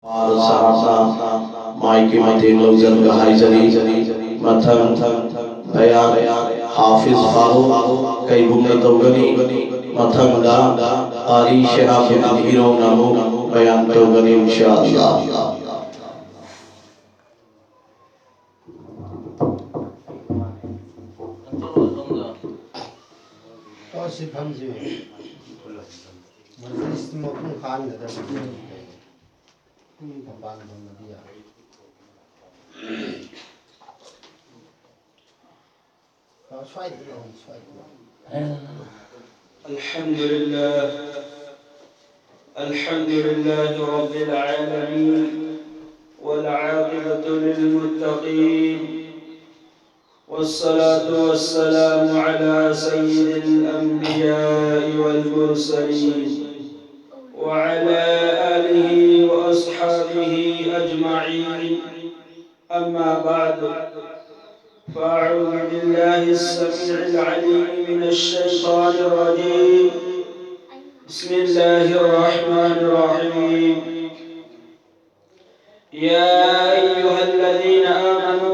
और साहसा माइकी मते लौजन गहाई जरी मथन बयान हाफिज फारूक कई बुने तोगनी मथन दा कारी शराफुद्दीन हीरो नमो बयान तोगनी इंशाअल्लाह। अल्हम्दुलिल्लाह रब्बिल आलमीन वल आक़िबतु लिल मुत्तक़ीन वस्सलातु वस्सलामु अला सय्यिदिल अंबिया'i वल मुरसलीन व अला आलिहि व अस्हाबिहि अजमईन अम्मा बअद फ़अऊज़ु बिल्लाहिस समीइल अलीम मिनश शैतानिर रजीम बिस्मिल्लाहिर रहमानिर रहीम या अय्युहल्लज़ीना आमनू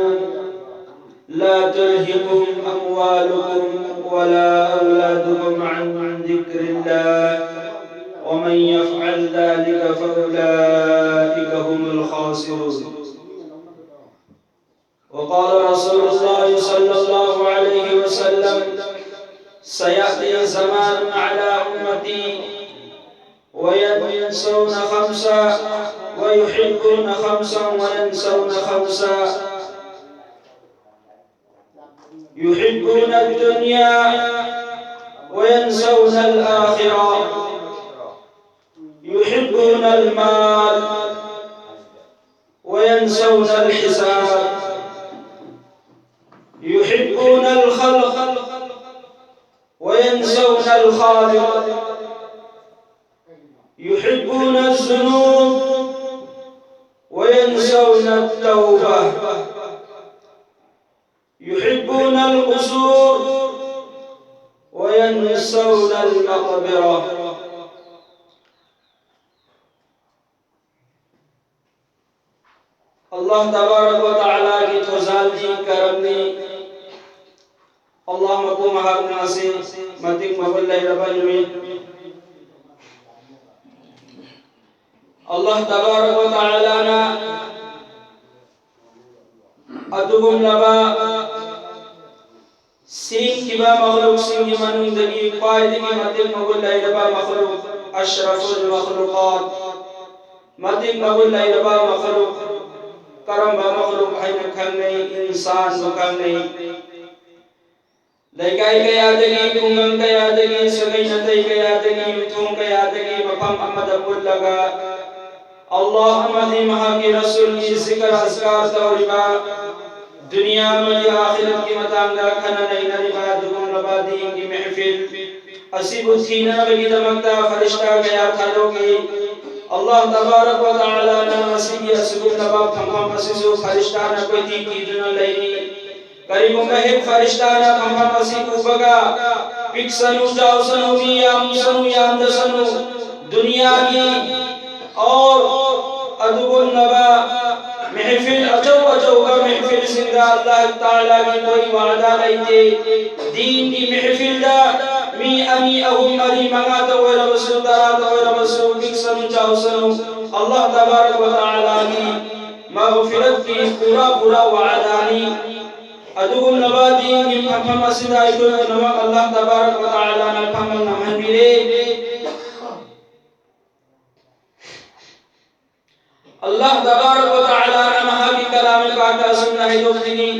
ला तुल्हिकुम अम्वालुकुम वला औलादुकुम अन ज़िक्रिल्लाह व मन यफ़अल ज़ालिका फ़उलाइका हुमुल ख़ासिरून। वक़ाल रसूलुल्लाह सल्लल्लाहु अलैहि वसल्लम सयअती ज़मानुन अला उम्मती वयंसौना ख़म्सा वयुहिब्बूना ख़म्सन वयंसौना ख़म्सा युहिब्बूना दुनिया वयंसौना आखिरा युहिब्बूना माल वयंसौना हिसाब युहिब्बूना खल्क़ वयंसौना खालिक़ युहिब्बूना ज़ुनूब वयंसौना तौबा युहिब्बूना क़ुसूर वयंसौना मक़बरा। अल्लाह तबारक व तआला की तौज़ाल जी करमनी अल्लाह मको महागुना से मतिक मवल्ला रब्बल में अल्लाह तबारक व तआला ना अदुगुम लबा सीन किबा मखलूक सिंह मनुंदगी फायदगी मतिक मवल्ला रब्बा मखलूक अशरफुल मखलूकात मतिक मवल्ला रब्बा मखलूक करम बा मखलूक है खंगने इंसान खंगने लैकाई के यादगी कुंगन के यादगी सगई नतई के यादगी युथों के यादगी मफम अहमद अब्दुल लगा अल्लाह मदी महा के रसूल की जिक्र अज़कार तौरिबा दुनिया में आखिरत की मतांगा खना नहीं नरिबा दुगुन रबा दीन की महफिल असीबु थीना बगी दमकता फरिश्ता गया था लोगी अल्लाह तबारक व तआला ने मसीह असगुन नबा फंफा मसीसु फरिश्ता न कोई दी की दुन लैनी करीबों में एक फरिश्ता ने फंफा मसीह को बगा पिक्सनु जाउसनु मियाम सनु यामदसनु दुनिया की और अदुगुन नबा महफिल अजो अजो का महफिल सिंदा अल्लाह ताला की कोई वादा नहीं थे दीन की महफिल दा मी अमी अहुम मरी मंगा तो वे रसूल तारा तो वे रसूल पिक्सनु जाउसनु अल्लाह तबारक व तआला की मगफिरत की पूरा पूरा वादा नहीं अदुगुन नबादी की फम मसीदा इको नमक अल्लाह तबारक व तआला ने फम नमन बिरे अल्लाह तबारक व तआला ने महा की कलाम पाक का सुनना है दोस्तनी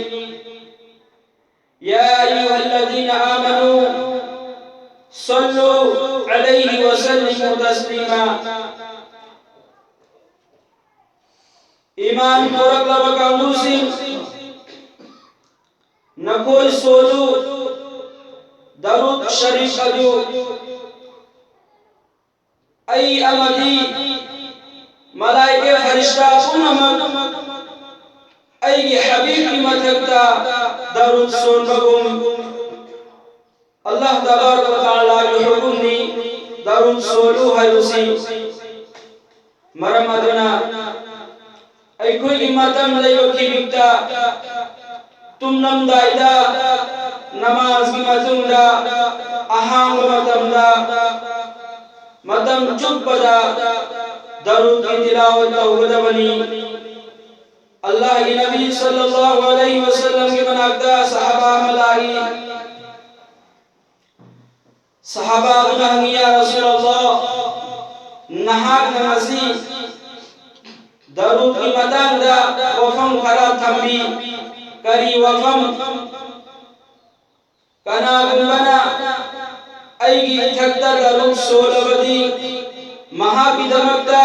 या अय्युहल्लज़ीना आमनू सल्लु अलैहि व सल्लिमू तस्लीमा। ईमान तोरक लबका मुसी न कोई सोलू दरूद शरीफ अजू आई अमदी मलाइके फरिश्ता पुनम आई हबीब की मथकता दरूद सोल बगुम अल्लाह तबारक व तआला की हुक्म दी दरूद सोलू है उसी मरमदना अखोई की मतम लेबकी बिकता तुमनम दाइदा नमाज की मतुंगदा अहांग मतम चुप्पदा दरूद की तिलावत तौगदबनी अल्लाह के नबी सल्लल्लाहु अलैहि वसल्लम के बनाता सहाबा मलाई सहाबा या रसूलल्लाह नहाक नमाजी दरूद की मतंगदा वफम खरा थंबी करी वफम कना गुंबना ऐगी इथक्ता दरूद सोलबदी महाबिदमक्ता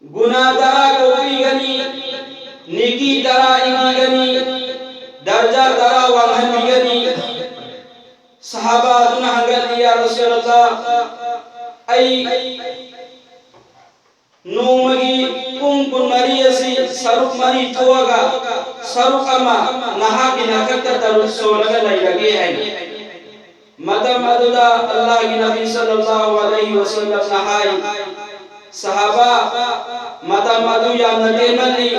गुनाह तरा कोपी गनी नेकी तरा इगी गनी दर्जा तरा वाहन गनी सहाबा दुनहगल या रसूलल्लाह ऐ नोमगी कुंकुन मरियसी सरुक मरी थोगा सरुक अमा नहा की नखत दरूद सोलगा लगे है मदम अदुदा अल्लाह की नबी सल्लल्लाहु अलैहि वसल्लम नहाई सहाबा मदम अदु या नतेमली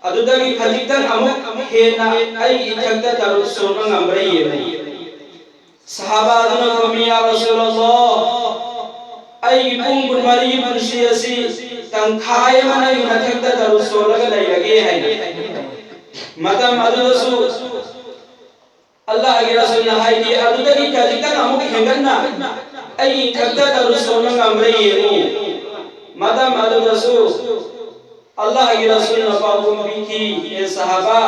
अदुदगी खजितन अमुक हेना आई इथक्ता दरूद सोलगा नम्रई सहाबा अदुना कमिया रसूलल्लाह आई कुंकुन मरी बनसियसी तंखाय मना नथक्ता दरूद सोलगा लगे है मदम अदुदसु अल्लाह के रसूल नहाई दी अदुदगी खजितन अमुक हेगन्ना आई इथक्ता दरूद सोलगा नम्रई मदम अदुदसु अल्लाह के रसूल नपाबुम बिकी ए सहाबा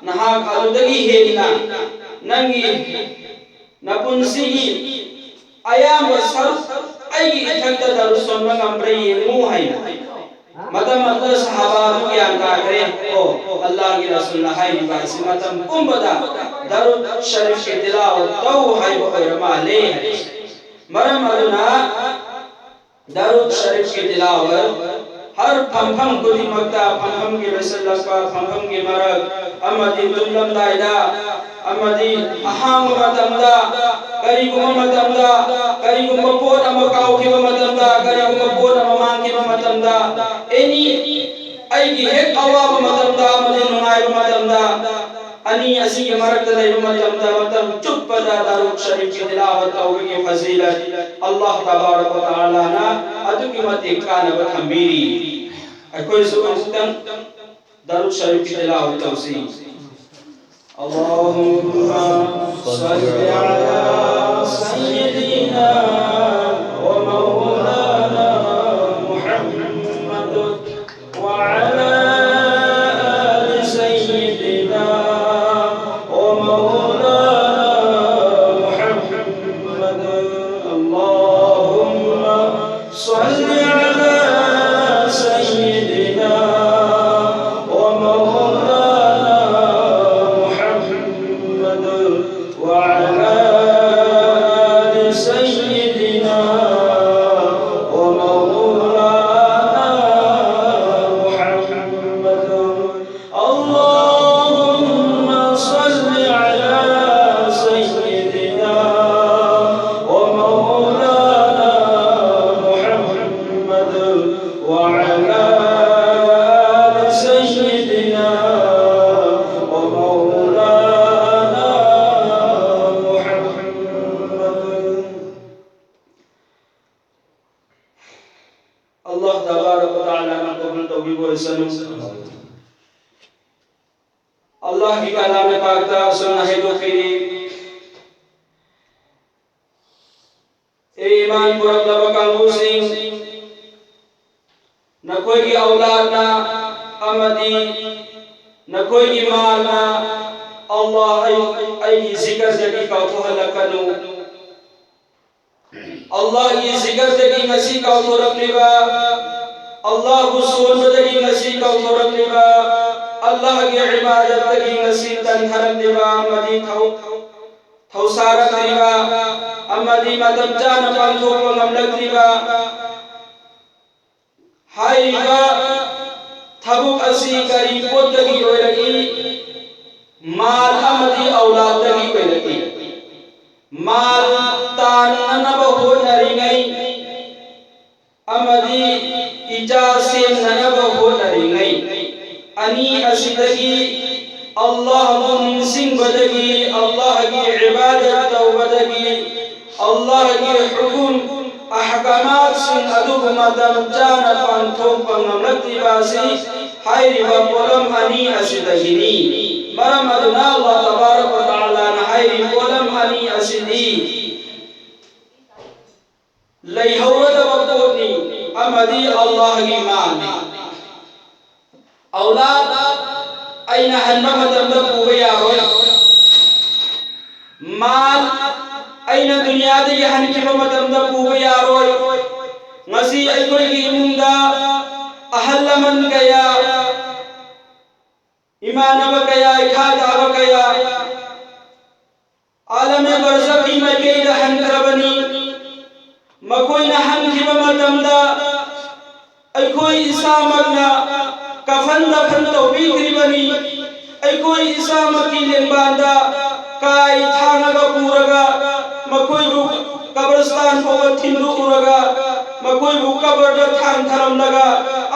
नहा अदुदगी हेना नंगी नपुंसी आयाम सर आई इथक्ता दरूद सोलगा नम्रई है मदम अदुद सहाबा ज्ञान का करे ओ अल्लाह के रसूल नहाई बासी मदम कुंबदा दरूद शरीफ के तिलावत तो है बरमा ले मरम अदुना दरूद शरीफ की तिलावत हर फम कुदी मक्ता फम के रसूल का फम के मरक अमदी तुलम दाइदा अमदी अहांग मतमदा करीगुम मतमदा करीगुम पोट अमकाउ के मतमदा करीगुम पोट अममान के मतमदा एनी आईगी हेक अवाब मतमदा मदे नुनाय मतमदा अनि असी के मरक दे मतमदा मतम चुप्पदा दरूद शरीफ की तिलावत और के फजीलत अल्लाह तबारक व तआला ना अदु की मत कान बखमीरी कोई सुबह दरूद शरीफ की तिलावत तौसी अल्लाहुम्मा सल्लि अला सय्यिदिना व मौलाना मुहम्मद व अला आलि सय्यिदिना व मौलाना मुहम्मद अल्लाहुम्मा सल्लि अला सय्यिदिना व मौलाना अल्लाह की कलाम पाक ता सुन्ना है तो फिर ईमान पर लब कांगू सिंह न कोई की औलाद ना अमदी न कोई की माल ना अल्लाह आई जिक्र जगी का तो हलकनु अल्लाह की जिक्र जगी मसीह का तो रखलेबा अल्लाह को सोन जगी मसीह का तो रखलेबा अल्लाह की इबादत की नसीब तन धरम देवा मदी थौ सारा देवा अमदी मतम जान पंथो को ममलक देवा हाईगा थबु असी करी पोतगी होयगी माल अमदी औलाद तगी होयगी माल तान नब हो नरी गई अमदी इजा सेमननब होनरिङै अनि असिदगी अल्लाह निंसिंबदगी अल्लाह की इबादत तौबदगी अल्लाह की हुकुम अहकामात सिंह अदुब मदम जाना पांथों पंगमलक्तिबासी हायरिबा पोलम अनि असिदगिनी मरम अदुना अल्लाह तबारक व तआला न हायरि पोलम अनि असिदी लैहौरदब पोनी अमदी अल्लाह की मानी औलाद अइना हन्ना मतमदा पुबे यारोय माल अइना दुनियादगी हनकिबा मतमदा पुबे यारोय ngasi अइखोयगी इमुंगदा अहल लमन कया इमानब कया इखादाब कया आलमे बरज़खी मकेदा हनकरबनी मकोयना हनकिबा मतमदा अइखोय इसामगना कफन दफन तौबीग्रिबनी अइखोय इसामकी लेंबांदा काय थांगगा पुरगा मकोयबु कब्रस्तान फोग थिंदु उरगा मकोयबु कब्रदा थांग थरमलगा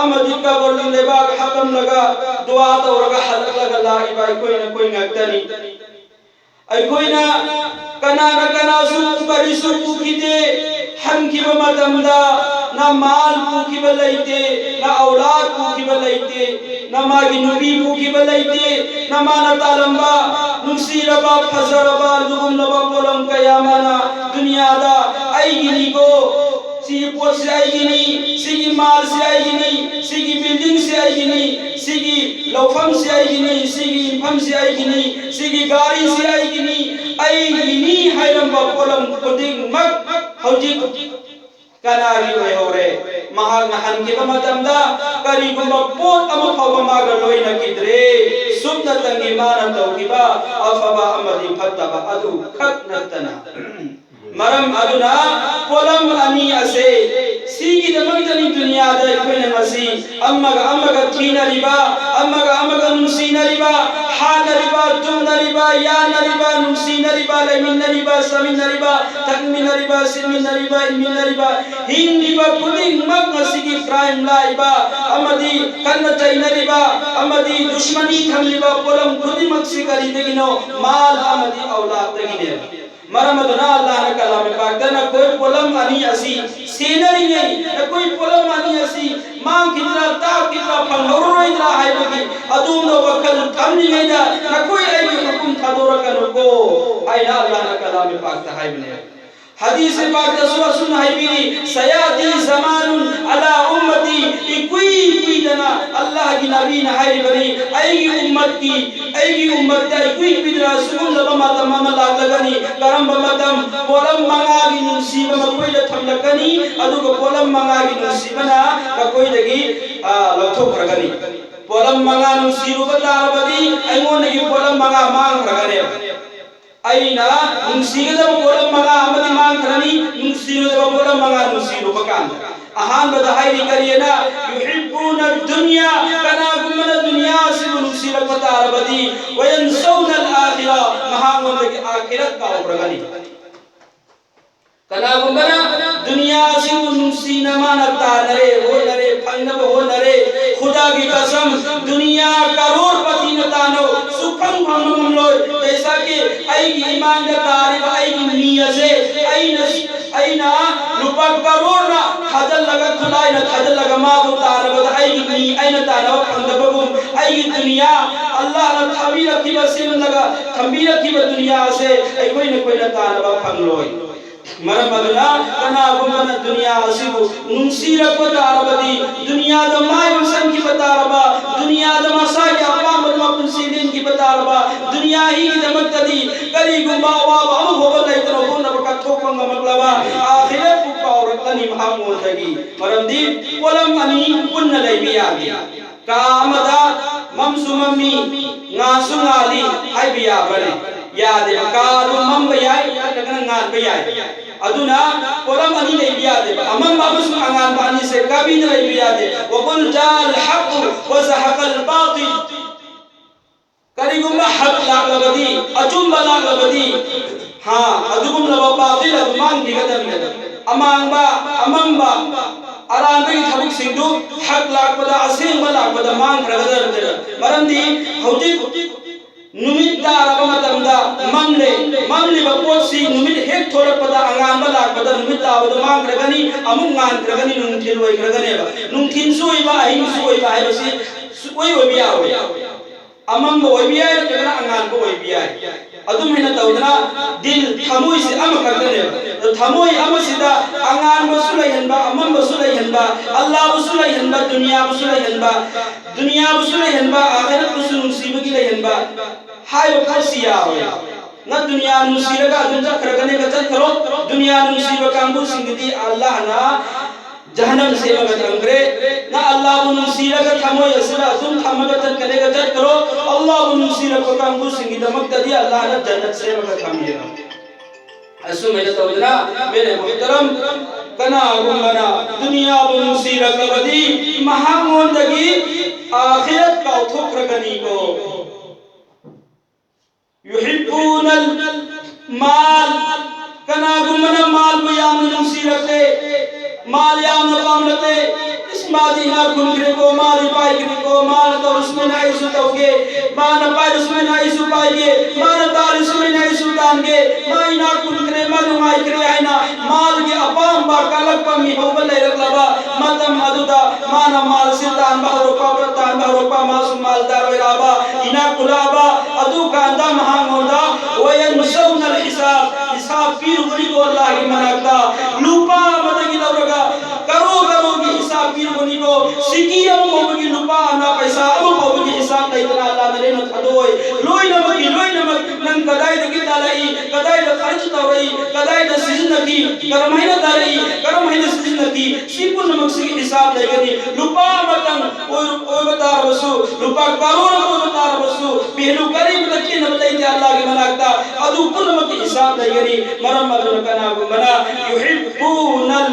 अमदि कब्रनि लेबाग हाकमलगा दुआ तौरगा हलकलगा लाइबा अइखोयना कोय ngakdani अइखोयना कनाना कनासु करिसु पुखिदे हनकिबा मतमदा ना माल पुखिबा लैते ना औलाद पुखिबा लैते ना मागी नुबी पुखिबा लैते ना माना तालंबा नुसीरबा फजरबा जुगुमलबा पोलम कयामाना दुनियादा आइगिनीगो सिगी पोट से आइगिनी सिगी माल से आइगिनी सिगी बिल्डिंग से आइगिनी सिगी लौफम से आइगिनी सिगी इंफम से आइगिनी सिगी गाड़ी से आइगिनी आइगिनी हायरंबा पोलम कोदिंग मक हौजिक कनागी वे होरे महाग हनकिबा मतमदा करिगुंबा पोट अमा फावबा मागा लोइना किद्रे सुबना तंगी माना तौकिबा अफबा अमदि फत्तबा अदु खत नतना मरम अदुना पोलम अनि असे सीगी दमगदनी दुनिया दा इखोयना मसी अम्मगा थीनरिबा अम्मगा नुसीनरिबा हानरिबा तुमनरिबा यानरिबा नुसीनरिबा लेमिनरिबा समिनरिबा तकमिनरिबा सिमिनरिबा इमिनरिबा हिंदिबा कुदिंग मग मसीगी क्राइम लाइबा अमदि कन्न चैनरिबा अमदि दुश्मनी थमलिबा पोलम कुदि मक्सी करिदेगिनो माल अमदि औलाद दगिने मरमदुना अल्लाह ने कलाम पाक ना कोई पोलम अनि असी सेनरी नहीं ना कोई पोलम अनि असी मांग कितना ता कितना फंगरो इतना है बगी अदुम नो वकल थमनी नहीं ना कोई आई हुकुम थादोरा कनो आई ना अल्लाह ने कलाम पाक ता है बने हदीस पाक दसवा सुन है बीरी सयाती ज़मानुन अला उम्मती इकुई दना अल्लाह की नबी ने है बनी आएगी उम्मत ता इकुई बिदरा सुन लबमा तमाम लाग लगनी करम बमतम पोलम मंगागी नुसीबा मकोई द थमलकनी अदुग पोलम मंगागी नुसीबना ककोई दगी लथो खरगनी पोलम मंगा नुसीरु बतारबदी अइमोनगी पोलम मंगा मांग खरगने अइना नुसीगदा पोलम मंगा अमदि मांग खरनी नुसीगदा पोलम मंगा नुसीरु बकान अहान बदहाई करियना युहिब्बुना दुनिया कना गुमना दुनिया से नुसीरु बतारबदी वयनसौना आखिरा महामंद की आखिरत का उबरगनी कना गुमना दुनिया से नुसीना माना तानरे हो नरे फंगब हो नरे खुदा की कसम दुनिया करोड़पति न तानो सुखम भंगम लो जैसा कि आईगी ईमान का तारीफ आईगी नियत से आईना रुपा करोड़ ना खजल लगा खुलाई ना खजल लगा माँ को तारबद आईगी नी आईना तानो फंगबगुम आईगी दुनिया अल्लाह ना थमी रखी बसिम लगा थमी रखी ब दुनिया से कोई न तारबा फंग लोई मरमदना कना गुमना दुनिया हसिबु नुसीरा पतारबदी दुनिया द मायुसन की पतारबा दुनिया द मसाया पामल मकुसिलिन की पतारबा दुनिया ही दमतदी कली गुंबा वा हम होबल इतना हो न बका ठोकंग मगलबा आखिरत को औरतनी महमूद तगी मरमदी पोलम अनि पुन्न labia Kamada ममसुममी ngasungali ai biya bane ya de ka du mam bayai daga ngan bayai aduna polam ani le biya de amam babus angan bani se kabi le biya de wa qul jal haqq wa zahaqa al batil karigumma haq lagabadi ajum balagabadi ha adugum la batil adumang digadam amamba amamba अरांबी थबुक सिंधु हक लाकपदा असेंग लाकपदा मांग खरगदर मरंदी हौजिक नुमित दारबा मतमदा मंगले मंगली बपोसी नुमित हेक थोरपदा अंगांबा लाकपदा नुमित दावदा मांग खरगनी अमुक गान खरगनी नुंथिल वय खरगनेबा नुंथिन सुइबा अहिं सुइबा हायबसी सुइ ओबिया अमंग ओबिया केना अंगान को ओबिया अदुम हेना तौदना दिल थमुई से अम खरगनेबा थमुई अमसिदा अंगान बसुलै हनबा अमम बसुलै हनबा अल्लाह बसुलै हनबा दुनिया बसुलै हनबा आखिरत बसुन सीबगी लै हनबा हाय फसिया ना दुनिया नुसीरगा अदुम खरगने का खरो दुनिया नुसीबा कांबु सिंगदी अल्लाह ना जहन्नम से मगत अंग्रे ना अल्लाह नुसीरगा थमो यसरा अदुम थमगत करेगा करो अल्लाह नुसीरगा कांबु सिंगदी मगददी अल्लाह ना जन्नत से मगत कामिया असु मेरे तौजना मेरे मुहतरम कना गुमना दुनिया नुसीरगा बदी महामोंदगी आखिरत का उठोक्रगनी को युहिब्बूनल माल कना गुमना माल बयाम नुसीरते माल याम पामलते इस्मादी ना गुनगरे को माल पाई को माल तो उसमें ना इस तोगे मान पाई उसमें ना इस पाइए मान दाल उसमें ना इस दानगे माई ना गुनगरे मन माई करे है ना माल के अपाम बा कलक पमी हो बले रखलबा मतम अदुदा मान माल सितान बहरोपा प्रतान बहरोपा मासुम मालदार वेराबा इना कुलाबा अदु कांदा महांगोदा वयन मुसौनल हिसाब पीर बड़ी को अल्लाह की मनाता लूपा मदगी लवरगा करो की हिसाब पीर बनी को सिकियम मोबगी लूपा ना पैसा अब मोबगी हिसाब नहीं तना अल्लाह ने न खदोय लोई नमक नन कदाई दगी तालाई कदाई द खर्च तवई कदाई द सिजन की कर महीना तारई कर महीना सिजन की सिपुन नमक से हिसाब नहीं गनी लूपा मतन ओय बता रसू लूपा करोड़ को बता रसू पहलू करीब तक न बताई थे अल्लाह के मनाता अदु कुल नमक हिसाब नहीं गनी मरम मरम कना गुमना युहिब्बूनल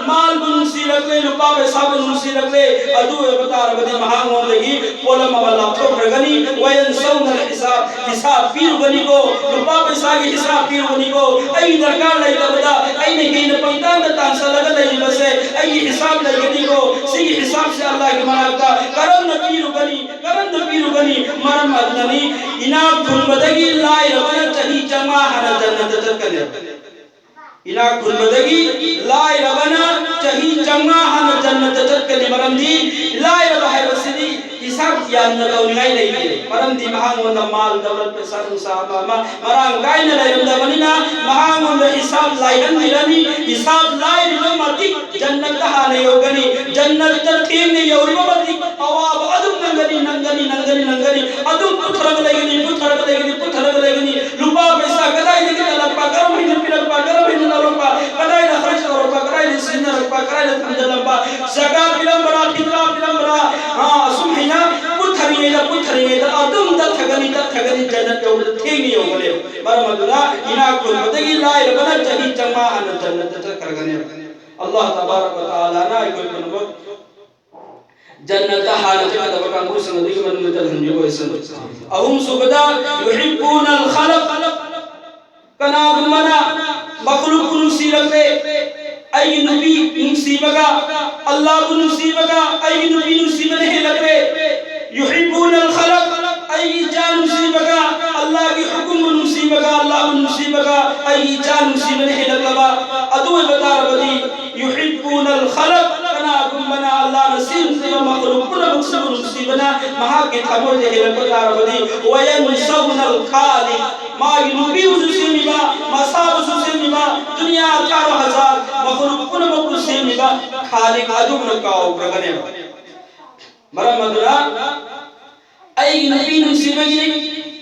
माल बुनसी रखले लुपा पैसा बुनसी रखले अदु बता रबदी महांगों लगी पोलम वाला तो रगनी वयन सौनल हिसाब पीर बनी को लुपा पैसा की हिसाब पीर बनी को आई दरकार नहीं तबदा आई नहीं न पंतान तान सलग नहीं बसे आई हिसाब नहीं गनी को सी हिसाब से अल्लाह के मनाता करम न पीर गनी मरम अदनी इना गुनबदगी लाई रबना चही जमा हर जन्नत तकने इना कुलबदगी लाई रबना चही जमा हन जन्नत तकने मरमदी लाई रब है बसदी हिसाब यान न गौनिगाई नहीं मरमदी महांगोंद माल दौलत पे सरु सामा मरांग गाय न लेरंदा बनिना महांगोंद हिसाब लाई रंदी हिसाब लाई नो मति जन्नत हाने योगनी जन्नत तीन ने योरी मति अवाब अदुम नंगनी अदुम पुथरग लेगनी लुपा पैसा कदाई दिखे लपा करो महीने पिलपा करो महीने लपा कदाई न खर्च लपा कदाई न सिन लपा कदाई न तंज लपा जका पिलंबरा फितरा पिलंबरा हां सुमहिना पुथरिये दा अदुम द थगनी जन्नत के उड़ थेंगी होगले मरमदुना इना को मदगी लाई रबना चही जमा अन जन्नत त करगने अल्लाह तबारक व तआला ना कोई बनबो जन्नत हालत का दबका मुसन दिख मन में तहन जो ऐसा अहुम सुबदा युहिब्बूनल खलक कना गुमना मखलूक नुसीबे आई नबी नुसीबगा अल्लाह नुसीबगा आई नबी नुसीबने लगे युहिब्बूनल खलक आई जान नुसीबगा अल्लाह की हुक्म नुसीबगा अल्लाह नुसीबगा आई जान नुसीबने लगवा अदु बता रबदी युहिब्बूनल खलक कना गुमना अल्लाह नसीब से मखलूक नुसीबना महा के थमो जे बता रबदी वयनसुनल खालिक मा युबी उजुसिमिबा मसाब उजुसिमिबा दुनिया 18000 मखलूक कुन मकुसिमिबा खालिक अदु न काओ प्रगने मरमदुरा आई नबी नुसीबगी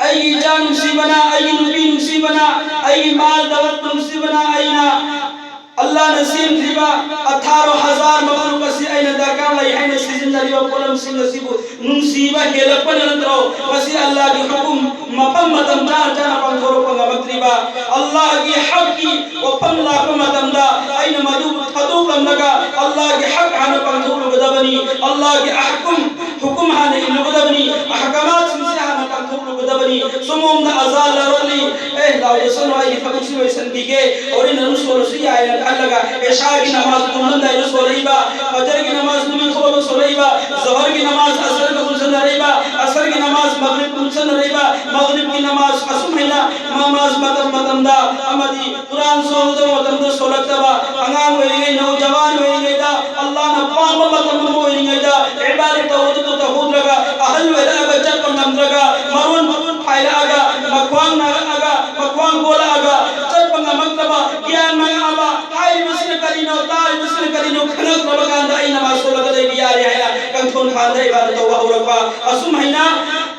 आई जान नुसीबना आई नबी नुसीबना आई माल दौलत नुसीबना आईना अल्लाह नसीब दिबा 18000 मखलूक से आईना दरकार लाई है नसीब दिबा कोलम सिंह नसीब नुसीबा हेलपन नंतरो मसी अल्लाह की हुक्म मपम मतम जान पंथोरो पंगमत्रिबा अल्लाह की हक की वपम ला मतमदा आईना मदु थदु लमगा अल्लाह की हक हन पंथोरो गदबनी अल्लाह की हुक्म हन इल्लु गदबनी अहकामात से हन पंथोरो गदबनी सुमोम दा अजाल लरली ए लाउ सनो आई थबक सिलोइसन के और इन सोलो सि आय अल्लाह ऐशा की नमाज तुमन दा सोलैबा फजर की नमाज तुम खोलो सोलैबा ज़ोहर की नमाज असर को मुसन रहीबा असर की नमाज मगरिब को मुसन रहीबा मगरिब की नमाज असुमैना नमाज मतम दा अमदी कुरान सोलो मतम दा सोलतबा अंगाम वेगे नौजवान वेगे दा अल्लाह ना पाम मतम मोइगे दा इबादत तवद तहूद लगा अहल वेला बच्चा पंगम लगा मरुन फायला आगा मखवांग ना आगा मखवांग बोला आगा चट पंगम मतबा ज्ञान में आबा हाय मुस्लिम करिनो ताई मुस्लिम करिनो खनक प्रबंध आई नमाज सोलग दे बियारे है कंठोन खान दे इबादत वा औरबा असुमैना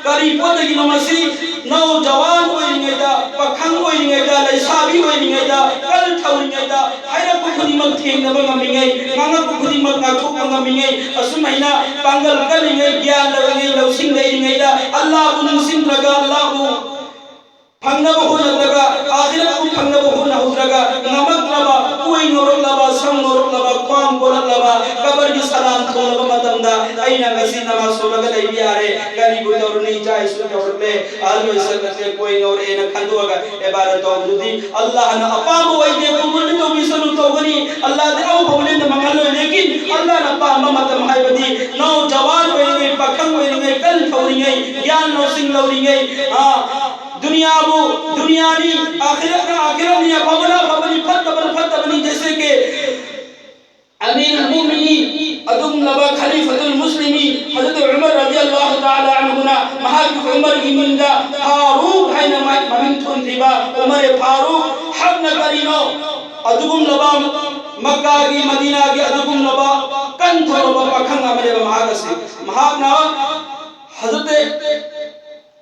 करी पोदगी नमसी नौजवान ओइङैदा पखंग ओइङैदा लैसाबी ओइङैदा कल थौइङैदा हायरा पुखुनिमक थेंनबा ngamiङै nganga पुखुनिमक नाथोकबा ngamiङै असुमैना पांगल कलिङै ज्ञान लवङै लौसिङ दैङैदा अल्लाह बुनसिंद्रगा अल्लाहु फंगब होनद्रगा आखिरत को फंगब होना हुद्रगा नमक्लबा कोई नोरलबा सम नोरलबा ख्वाम बोललबा कबर की सलाम थोलबा मतमदा आइना गसी नमाज सोलगा दै बियारे गरीब दौर नहीं जाय सु दौरले आलु सकते कोई और एन खंदुगा इबादत औदुदी अल्लाह न अपाम वैदे कुमुल तो मिसनु तो गनी अल्लाह दे औ भवले न मंगलो लेकिन अल्लाह न पाम मतम हायबदी नौजवान वैगे पखंग वैगे कल थौरिङै ज्ञान नौसिङ लौरिङै दुनियानी आखिरत निया भवनी फतबनी जैसे के अमीरुल मोमिनीन अदुम लबा खलीफतुल मुस्लिमीन हजरत उमर रज़ियल्लाहु ताला अन्हुना महाक उमर की मिंदा फारूक है न ममिन थुनदिबा उमर फारूक हक न करिनो अदुम लबा मक्का की मदीना की अदुम लबा कन थोलबा पखंग अमरे महाक ना हजरत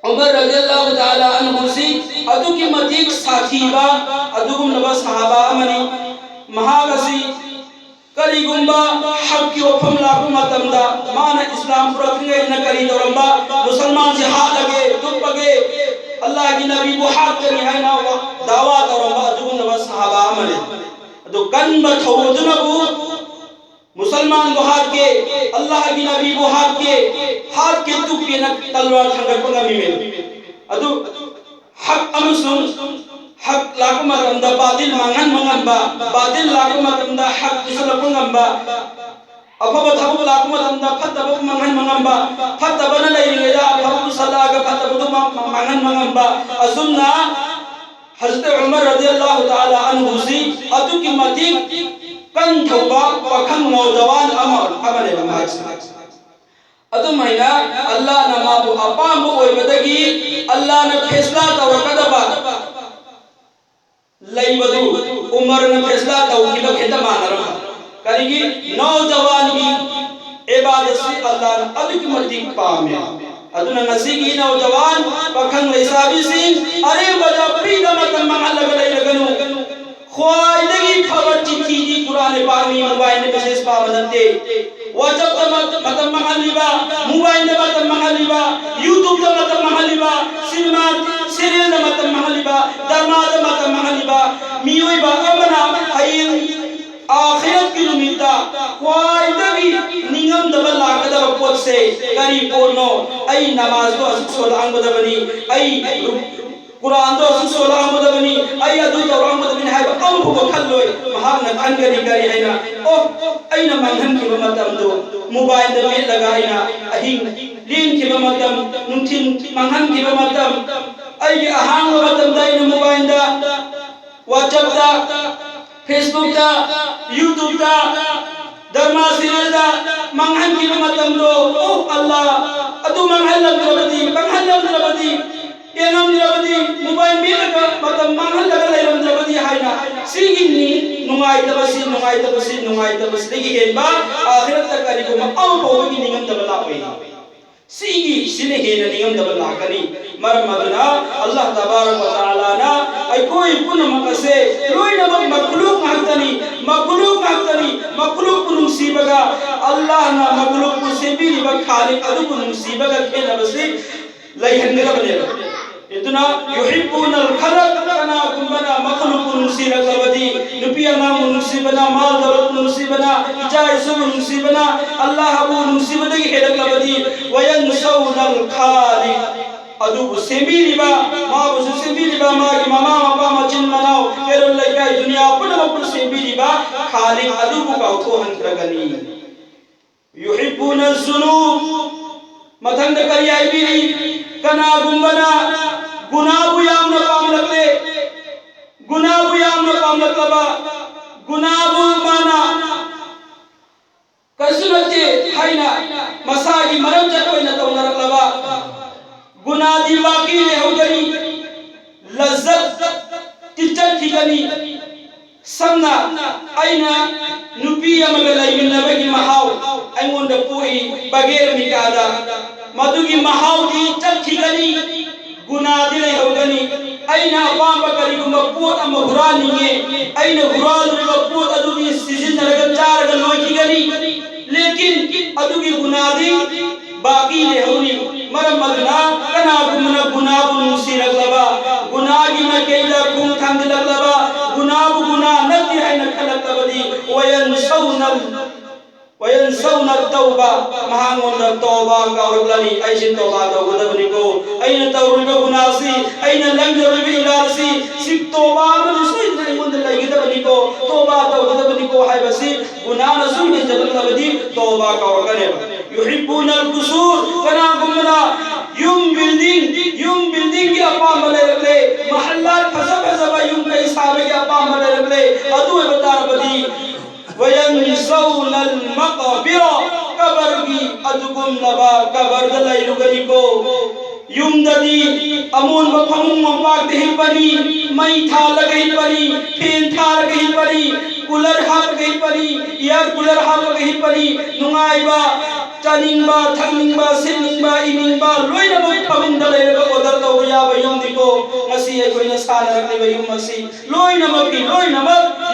उमर रज़ियल्लाहु ताला अन्हु सी अदु की मतीक साथीबा अदुगुम नबा सहाबा अमनी महागसी कलिगुंबा हक की वफम लागु मतमदा मान इस्लाम पुरखंगे न करी दौरंबा मुसलमान से हाथ लगे दुख पगे अल्लाह की नबी को हाथ करी है ना दावा दौरंबा अदुगुम नबा सहाबा अमनी अदु कन बथौदनबु मुसलमान को हाथ के अल्लाह की नबी को हाथ के तुके न तलवार थंगर पंगमी में अदु हक अमसुन हक लाको मतमदा बातिल मांगन मंगंबा बातिल लाको मतमदा हक इसला पंगंबा अफबा थबु लाको मतमदा फतबु मंगन मंगंबा फतबना लैरिदा अफबु सलागा फतबु मंगन मंगंबा असुन्ना हजरत उमर रज़ियल्लाहु ताला अन्हु सी अदु की मतीक कन थौबा पखंग नौजवान अमले नमाज अदु मैना अल्लाह नमाबु अपाम ओइबदगी अल्लाह ने फैसला तवकदबा लैबदु उमर ने फैसला तवकिबा खेता मानरम करिगी नौजवान की इबादत से अल्लाह ने अदु की मर्दी पामे अदु नसी की नौजवान पखंग लैसाबी सिंह अरे बजा प्रीदम तम महल लगनु ख्वाइदगी खबर चिट्ठी दी कुरान पाक में मोबाइल में विशेष पाबंदते व्हाट्सएप मतम महलिबा मोबाइल में मतम महलिबा यूट्यूब में मतम महलिबा सिनेमा सीरियल में मतम महलिबा दरमाद मतम महलिबा मियोइबा अमना हयिन आखिरत की उम्मीदा ख्वाइदगी निगम दबल लाकदा पोत से करी पोनो आई नमाज तो सोला अंगदबनी आई कुरान तो सोला अंगदबनी आई अदु तो अंगदबनी है अम को खल्लोय महान खनगरी करी है ना ओ आई न मंगन की मतम दो मोबाइल में लगाइना अहिं लीन की मतम नुथिन मंगन की मतम आई अहांग मतम दाइन मोबाइल दा व्हाट्सएप दा फेसबुक दा यूट्यूब दा धर्मा सीरियल दा मंगन की मतम दो ओ अल्लाह अदु मंगल लबदी yenam dirabadi mobile me laga matam mangal laga lairam dirabadi haina sigini nungai tabasi degi henba akhirat tak kari ko ma aw bogi ningam tabala oi sigi sine hena ningam tabala kani marmaduna Allah tabarak wa taala na ai koi pun makase loi na makuluk pun musibaga Allah na makuluk pun sebi ba khalik adu pun musibaga khena basi lai hendera bane इतना युहिब्बुनल खलक कना कुंबना मखलुकुन मुसीबत लबदी रुपया मुसीबना माल दौलत मुसीबना इजाय सब मुसीबना अल्लाह अबू मुसीबत की हेरक लबदी वयनसौनल खालिक अदुबु सेंबीरिबा माबुसु सेंबीरिबा मागी ममा मपा मचिन मनाव केरल लेकाय दुनिया पुनमपुर सेंबीरिबा खालिक अदुबु काउथो हंत्रगनी युहिब्बुना ज़ुनूब मथंग करी आईबीरी कना गुंबना गुनाबु यामना पामलकले गुनाबु यामना पामलकबा गुनाबु माना कसुनते हाइना मसागी मरम जतोइना तौनरकलबा गुनादी बाकी ले होगनी लज्जत तिचल थिगनी समना आइना नुपी अमगा लैमिनबगी महाव आइंगोंदा पोई बगेर मिकादा मधुगी महाव दी चल थिगनी गुनादी ले होगनी आइना पांबा करिगुंबा पोत अम हुरानिंगे आइना हुरालुरिबा पोत अदुगी सिजिनरगा चारगा लोइखिगनी लेकिन अदुगी गुनादी बाकी ले होनी मरम मदना कना गुमना गुनाबु नुसिरगलबा गुनागी न केला कुम थंगलगलबा गुनाबु गुना नति है न खलगलबदी वयनसौना तौबा महांगोन तौबा कावरगलनी ऐसे तौबा तौगदबनी को ऐन तौरिबा गुनासी ऐन लंगजरिबा इलासी सिक तौबा मन सुइन मुंद लगिदबनी को तौबा तौगदबनी को हायबसी गुना न सुइन जगलबदी तौबा कावरगने युहिब्बुना अल-कुसूर कना गुमना युम बिल्डिंग की अपाम बले महल्लात फसा युम के हिसाब के अपाम बले अदु बता बदी वयनसौना अल-मक़बिर कबर की अदुगुम लबा कबर दलाई रुगली को युम ददी अमून बफमुम मपाक देहि परी मई था लगई परी फेन था लगई परी कूलर हाप गई परी एयर कूलर हाप गई परी नुंगाइबा चानिंगबा थंगनिंगबा सिनिंगबा इनिंगबा लोइनबो फमिंदा लेरगा ऑर्डर तौबा याबा युम दिको मसी अखोइना साना रखलेबा युम मसी लोइनमक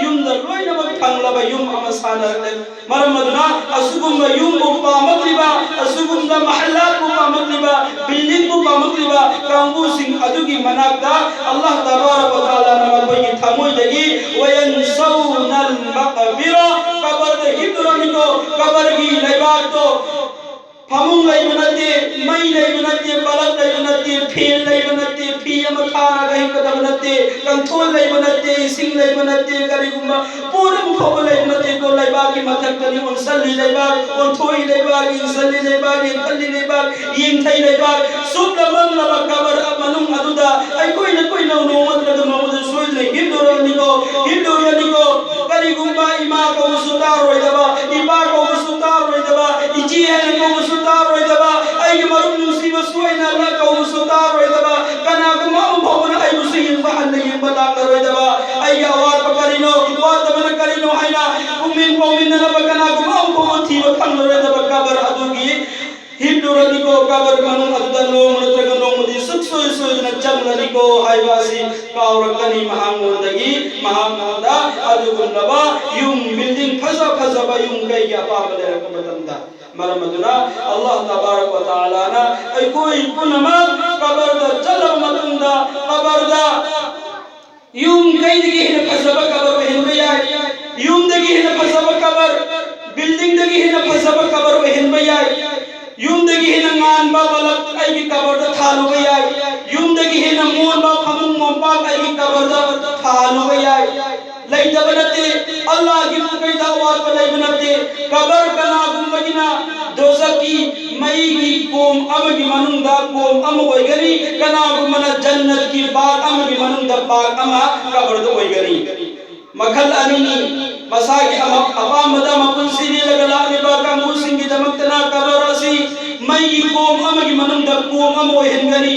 युमदा लोइनमक फंगलबा युम अमा साना रखले मरमदना असुगुम्बा युम उपा मकलिबा असुगुम्दा महल्लात उपा मकलिबा बिल्डिंग उपा मकलिबा कांगू सिंह अदुगी मनाकदा अल्लाह तबारक व तआला नमबई थमोइदगी वयनसौना अल-मक़बिर कबर दे हिब्दुरनिको कबर की लैबाक तो फमुंग लैबनते मई लैबनते बलक लैबनते फेल लैबनते फी अमथारा गहि कदबनते कंथोल लैबनते सिंग लैबनते करिगुम्बा पूरम फोब लैबनते को लैबाकी मथकनी उनसली लैबाक उनथोई लैबाक इंसली लैबाक इंखली लैबाक यिंथै लैबाक सुबलमन लब कबर मनुंग अदुदा आई कोई न नोमत लग मोमद सोइल ले हिब्दुरनिको करिगुम्बा इमा को सुतार रोइदबा इबा को सुतार रोइदबा इजी है को सुतार रोइदबा आई मरुम मुसीबत सोइना अल्लाह को सुतार रोइदबा कना को माम भवन आई मुसीबत बहन नहीं बता रोइदबा आई आवाज पकरिनो वात बन करिनो हैना उमिन पौमिन न बकना को माम को थी बखन रोइदबा कबर अदुगी हिब्दुरनिको कबर मनु अदुदा नो मनत्रग नो मुदी सुक्सो सोइना चमलनिको हाइवासी कावरकनी महांगोदगी महांगोदा अदुगुनबा युम बिल्डिंग फसा युम गई या पाबले रकमतंदा मरमदुना अल्लाह तबारक व तआला ना आई कोई पुनमा कबर द चलब मतुंदा कबर दा युम गई दगी हिन फसबा कबर वहिन बया युम दगी हिन फसबा कबर बिल्डिंग दगी हिन फसबा कबर वहिन बया युम दगी हिन ngan ba balak ai की कबर दा थालु बया युम दगी हिन मोन बा फमुंग मोपा ai की कबर दा थालु बया लैदबनते अल्लाह की मुकई दावत पर लैबनते कबर कना गुंबगिना दोजकी मई की कोम अमगी मनुंदा कोम अम होइगनी कना गुमना जन्नत की बाग अमगी मनुंदा बाग अमा कबर दो होइगनी मखल अनिनी मसागी अमा मदा मपुंसिनी लगला निबा कांगू सिंगी दमकतना कबरसी मई की कोम अमगी मनुंदा कोम अम होइगनी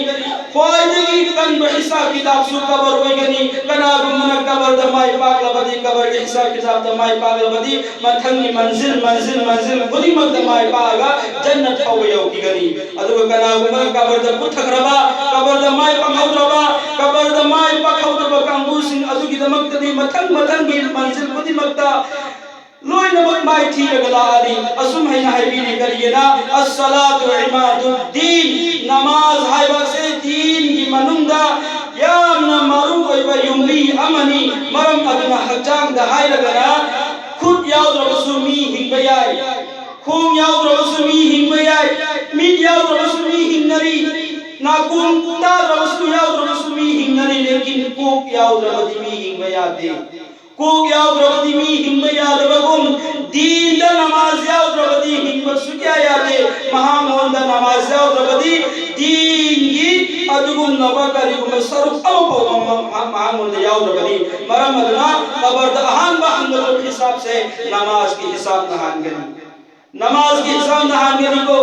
ख्वाइदगी कन हिसाब किताब सु कबर होइगनी कना गुमना कबर द माई पाक लबदी कबर के हिसाब किताब द माई पाक लबदी मथंगी मंजिल बुदी मक द माई पागा जन्नत फावयो किगनी अदु कना गुमना कबर द पुथखरबा कबर द माई पाखौद्रबा कबर द माई पाखौद्रबा कांगू सिंह अदु की दमकतदी मथंगी मंजिल बुदी मकता लोइनमक माई थी लगलाली असुम है हाइबीनी करिएना अस्सलातु इमादुद्दीन नमाज हाइबा से दीन की मनुंदा यामना मारू कोइबा युमली अमनी मरम अदना हजांग द हाइ लगना खुद याद रसुमी हिंबयाय खूम याद रसुमी हिंबयाय मीट याद रसुमी हिंगरी नाकुम तारवस्तु यावद्रवस्तु मी हिंगनी लेकिन कोक यावद्रवदी मी हिंग यादे कोक यावद्रवदी मी हिंग यादबगुम दीन दा नमाज यावद्रवदी हिंग सुक्या यादे महामोहन दा नमाज यावद्रवदी दीन गी अदुगुम नबकरिगुम सरुप अवपम महामोहन दा यावद्रवदी मरमदना खबर दा अहान बहंगल हिसाब से नमाज के हिसाब नहानगनी नमाज के हिसाब नहानगनी को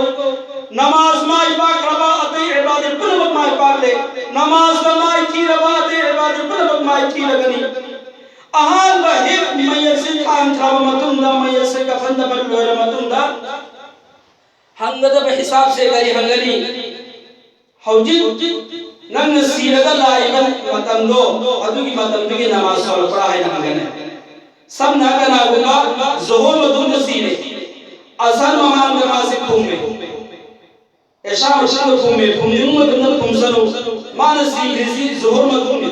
नमाज माई पाक रबा अते इबादत पुनबक माई पाक ले नमाज माई थी रबा अते इबादत पुनबक माई थी लगनी अहान बहिब मयसे खान थाव मतुंदा मयसे कफंदा बलोर मतुंदा हंगद बे हिसाब से गरी हंगनी हौजी नंग सीरगा लाइबन मतंदो अदुगी मतंदगी नमाज सोल पढ़ा है हंगने सब ना कना गुगा जोहर मतुंद सीरे असन ममान नमाज फुमे ऐशा मशहूर फुमे फुमियों में बंदा फुमसनो मानसी रिजी जोहर मतुंद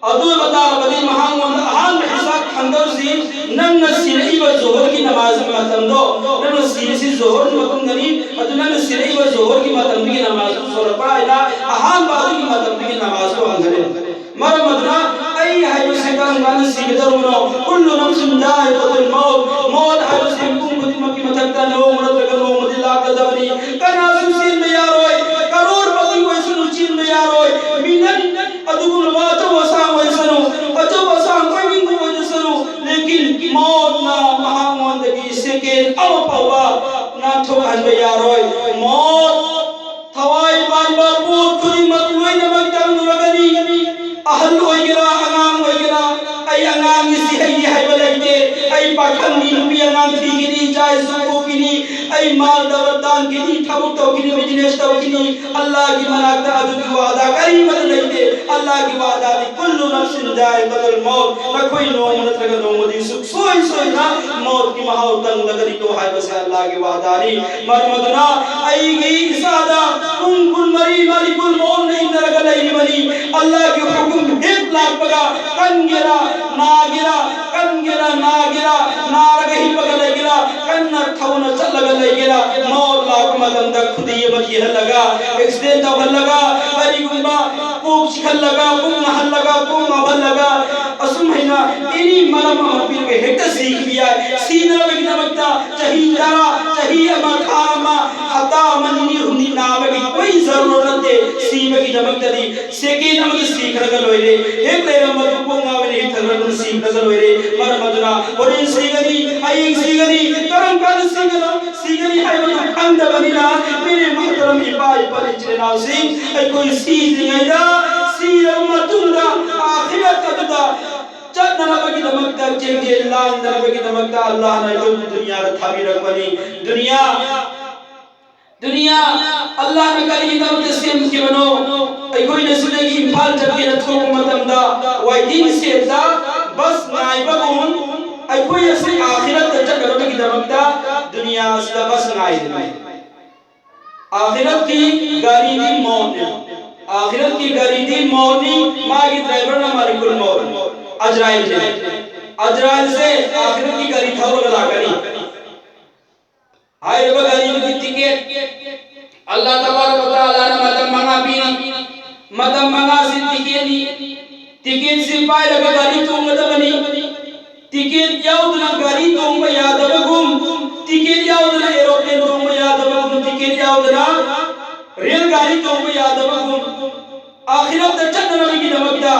अदु बता बदी महान अहान हिसाब खंदर सी नंग सिरई व जोहर की नमाज में मतंदो नंग सिरसी जोहर मतुंगनी अदु नंग सिरई व जोहर की मतंदी नमाज सोर पढ़ाइला अहान बादु की मतंदी नमाज को अंगरे मर मदना आई हाय से काम गान सीगदरुनो कुल्लु नफ्सिन दाइक़तुल मौत मौत हाय से कुम कुदिमकी मतकता नो मरत गनो मदिला कदवनी कना सुसीन में यारोय करोड़ पति को सुनुचीन में यारोय मिनन अदुगुल वातो वसा वसनो अचो वसा कोई भी को वसनो लेकिन मौत ना महामंदगी सेकेंड अव पवा ना थो हन में यारोय मौत थवाई बार बार मौत खुदी मत लोई नमक तम लगनी अहल होइगरा अंगाम होइगरा आई अंगाम इसी है बलैते आई पाखन नी अंगाम थी गिनी जाय सुको गिनी आई माल दवरदान गिनी थाबु तो गिनी बिजनेस तो गिनी अल्लाह की मनाकता अदु की वादा करी मत लेते अल्लाह की वादा दी कुल्लु नफ्सिन जायक़तुल मौत न कोई नो मनत लगा नो मदी सुख सोई सोई ना मौत की महाव तंग लगनी तो है बस अल्लाह की वादा नी मरमदना आई गई इसादा कुन कुन मरी मालिकुल मौत नहीं नरग नहीं बनी अल्लाह के हुक्म एक लाख पगा कंगिरा नागिरा नारग ही पगा लगिरा कन्न थौन चल लगा गिरा मौत लाख मदन द खुदी मत ये लगा एक्सीडेंट अब लगा बरी गुंबा कोक छिखल लगा कुम नहल लगा कुम अबल लगा असुम हैना इनी मरम पीर के हेट सीख बिया सीना बिगना मक्ता चही जरा चही अमा खामा हता मननी हुनी नाम की कोई जरूरत है सीमे की जमक दी सेकेंड हम की सीख रगल होइले एक ले मत को गावने थरगन सीख रगल होइले मर मदना ओरी सीगनी आई सीगनी करम कर सीगनी है मत खंड बनिना मेरे मोहतरम इबाई पर इजना सिंह आई कोई सीख नहीं दा सीर मतुंदा आखिरत तदा चन्ना बगी दमकदा चेंगे लान दर बगी दमकदा अल्लाह ने जो दुनिया थाबी रखबनी दुनिया अल्लाह ने करी दम के सेम के बनो आई कोई ने सुने की इंफाल जब के रथो मतमदा वाई दिन से दा बस नाइबा गुन आई कोई ऐसे आखिरत तक बगी दमकदा दुनिया से बस नाइ आखिरत की गाड़ी दी मौत ने आखिरत की गाड़ी दी मौत नी मागी ड्राइवर ना मालिकुल मौत अजराइल से आखिरत की गाड़ी था वो लगा करी हाय रे गाड़ी की टिकट अल्लाह तबारक व तआला ने मदम मंगा से टिकट से पाए लगा गाड़ी तो मत बनी टिकट जाओ ना गाड़ी तो में याद बगुम टिकट जाओ ना एरोप्लेन तो में याद बगुम टिकट जाओ ना रेलगाड़ी तो में याद बगुम आखिरत तक नबी की नमकदा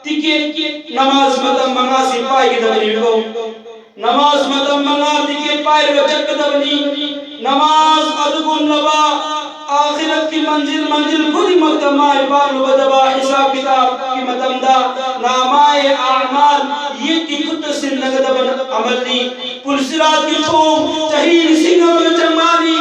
टिकट नमाज मदम मंगा से पाए की दबनी को नमाज मदम मंगा टिकट पाए चक दबनी नमाज अदगुन लबा आखिरत की मंजिल खुदी मकदमा इबाल वदबा हिसाब किताब की मतमदा नामाए आमाल ये की खुद से नगदबन अमली पुलसिरात की ठोम चही सिंह में चमानी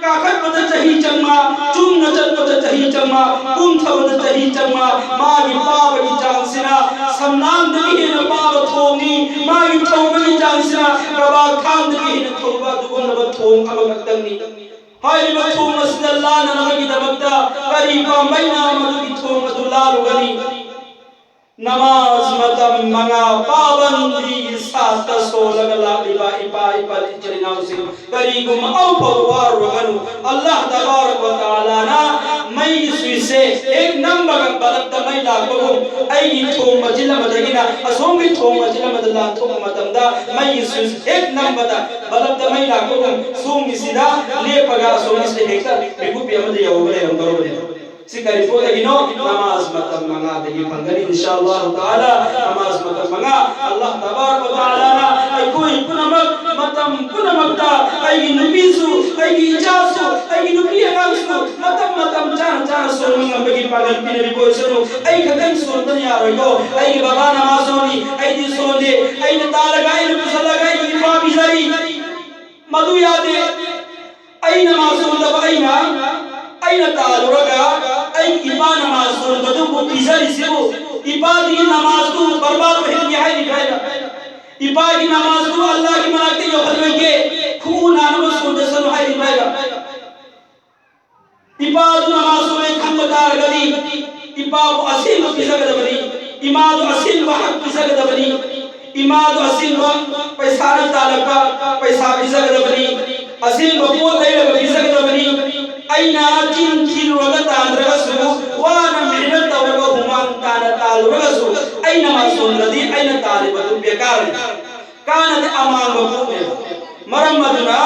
काखर पद चही चम्मा चुम नचन पद चही चम्मा कुम थवद चही चम्मा मागी पाव की चांसिना समनाम दही न पाव थोनी मागी थोम की चांसिना कबा खान दही न थोबा दुगुन न थोम अमकतनी हाय बथो मसल्ला न नगी दबकता करीबा मैना मदु की थो मदुलाल गनी नमाज मतम मंगा पाबंदी सात सोलग लालिबा इपा इपा इचरिना उसिग करीगुम औफवार वगनु अल्लाह तबारक व तआला ना मई सुइसे एक नंबर बलत मई लागबगु आई थोम मजिला मदगिना असोंगी थोम मजिला मदला थोम मतमदा मई सुइस एक नंबर बलत मई लागबगु सोंगी सिदा लेपगा सोंगी से हेक्टर बिगु पियमदे यौगले रंगरोबे सिकरी पोतगिनो नमाज मतम मंगा देगी पंगनी इंशाअल्लाह ताला नमाज मतम मंगा अल्लाह तबारक व तआला ना आई कोई पुनमक मतम पुनमकता आई नबीसु आई इजासु आई नबी अगासु मतम मतम चान चान सो मंगबगी पागल पिने कोई सनु आई खतन सुनतन यारोगो आई बाबा नमाजोनी आई दि सोंदे आई न तालगा आई न पुसलगा आई इफा बिजरी मधु यादे आई नमाजों दब आई ना आई न तालुरगा आई इबा नमाज सुन बदु को बिजरी सिबु इबा दी नमाज को बर्बाद हो गया है दिखाएगा इबा की नमाज को अल्लाह की मनाते जो हलवे के खून आनम सुन दसन है दिखाएगा इबा दु नमाज में खंबदार गदी इबा को असील बिजग दबरी इमाद असील वहक बिजग दबरी इमाद असील व पैसा न तालका पैसा बिजग दबरी असील व पोत है बिजग दबरी आइना चिन चिन वगत आंध्रगसु वाना मेहनत तवरग हुमान ताना तालुरगसु आइना मासुंद्रदी आइना तालिबतु बेकार कानत अमांग बपुने मरमदुना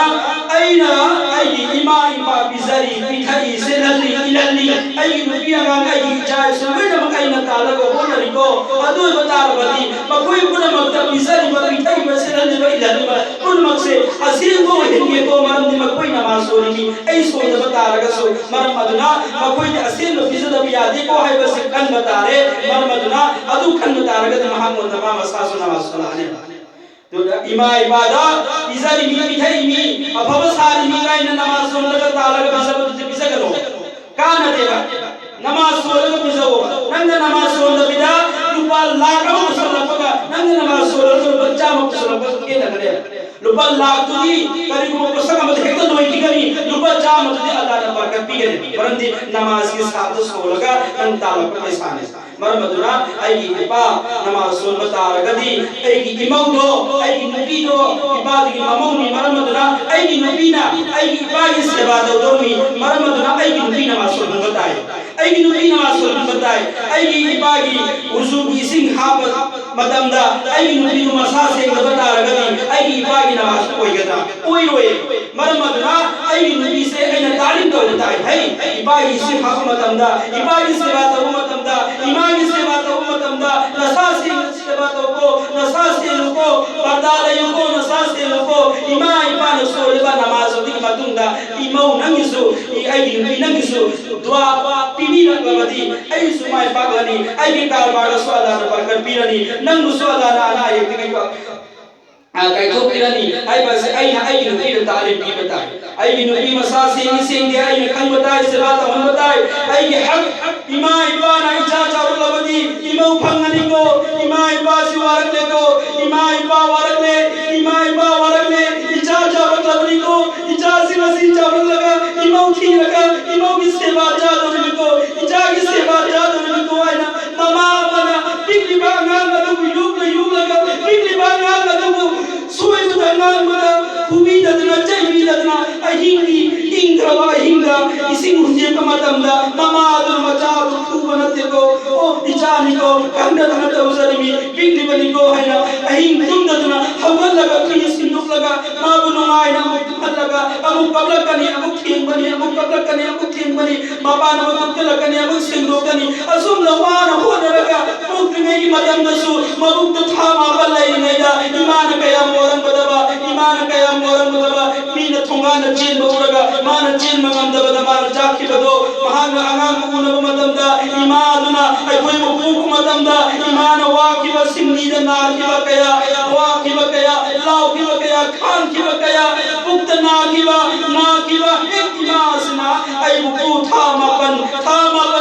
आइना आई इमा इमा बिजरी पिथई सेलली इलली आई नुपियागा आई जाय सुवेदम आइना तालग होनरिको अदु बतारबदी मकोई पुन मक्ता बिजरी पिथई बसेलली इलली पुन मक्से असील को हिंगे को मरमदि मकोई नमासोनी आई सोद बतारगसु मरमदुना मकोई असील बिजद बियादि को है बस खन बतारे मरमदुना अदु खन बतारगद महमूद नमा मसासु नमासुलाने तो इमा इबादा इजरी मी बिथई मी अभव सारी मी गाय नमाज सोलग तालग बिजब बिजगनो कान देगा नमाज सोलग बिजबो नंग नमाज सोलग बिदा रुपा लाख अब सोलगगा नंग नमाज सोलग बच्चा मक सोलग के नगरे रुपा लाख तुदी करी को प्रसंग मत हेक नोई की करी रुपा चा मत दे अल्लाह ने बरकत पी गए परंतु नमाज के साथ सोलगा नंग तालग पैसा ने मरमदुना आई इबा नमाज सोल बतारगदी आई इमौदो आई नबीदो इबाद की ममौनी मरमदुना आई नबीना आई इबा की सेवा दोमी मरमदुना आई नबी नमाज सोल बताए आई नबी नमाज सोल बताए आई इबा की वुजू की सिंह हाबत मदमदा आई नबी मसा से बतारगदी आई इबा की नमाज कोई गदा कोई रोए मरमदुना आई नबी से आई तालीम दो बताए है इबा की सिंह हाबत मदमदा इबा की सेवा तो मदमदा इमा की सेवा तो मदमदा नसासी सेवा तो को नसासी को पर्दाले को नसासी को इमा इबा न सोलेबा नमाज दी मतुंदा इमौ नंगिसु आई नंगिसु दुआ पिमी रगबदी आई सुमाय पागनी आई के कारबार स्वादा बरकत पीरनी नंगु स्वादा ना एक के kai to pirani ai bas ai na ai nu pir talim bi batai ai nu bi masasi sing de ai kan batai seba ta man batai ai hak ima iba na icha charu labadi ima phangani ko ima iba si warak le ko ima iba warak le icha charu labadi ko icha si wasi charu laga ima uthi laga ima ki seba ja do ko icha ki seba ja do ko ai na mama bana pikli ba nga na yug laga pikli ba nga na सुई दना मरा खुबी दना चाहिए दना अहिंगी इंद्रवा हिंगा इसी मुझे कमतमदा मामा अदुर मचा खुबनते को ओ इचानी को कंदा दना तवसरी बिगली बनी को है ना अहिंग तुम दना हवल लगा कि सिंदूक लगा माबु नुमाय ना मुक्तल लगा अबु कबल कनी अबु थीन बनी अबु कबल कनी अबु थीन बनी माबा न मुक्तल कनी अबु सिंदूक कनी असुम लवान हो लगा मुक्त में की मदम दसु मबुक तो था माबा लाई नैदा ईमान कया मोरन बदबा ईमान कया मोरन बदबा मीन थोंगा न चीन बउरगा मान चीन मंगम दबदा मान जाखि बदो महान अंगाम कुन मदमदा ईमानुना आई कोई मुक मदमदा ईमान वाकि बसिनी द नाकि बकया वाकि बकया लाव कि बकया खान कि बकया पुक्त नाकि बा एक इमासना आई बुकु था मापन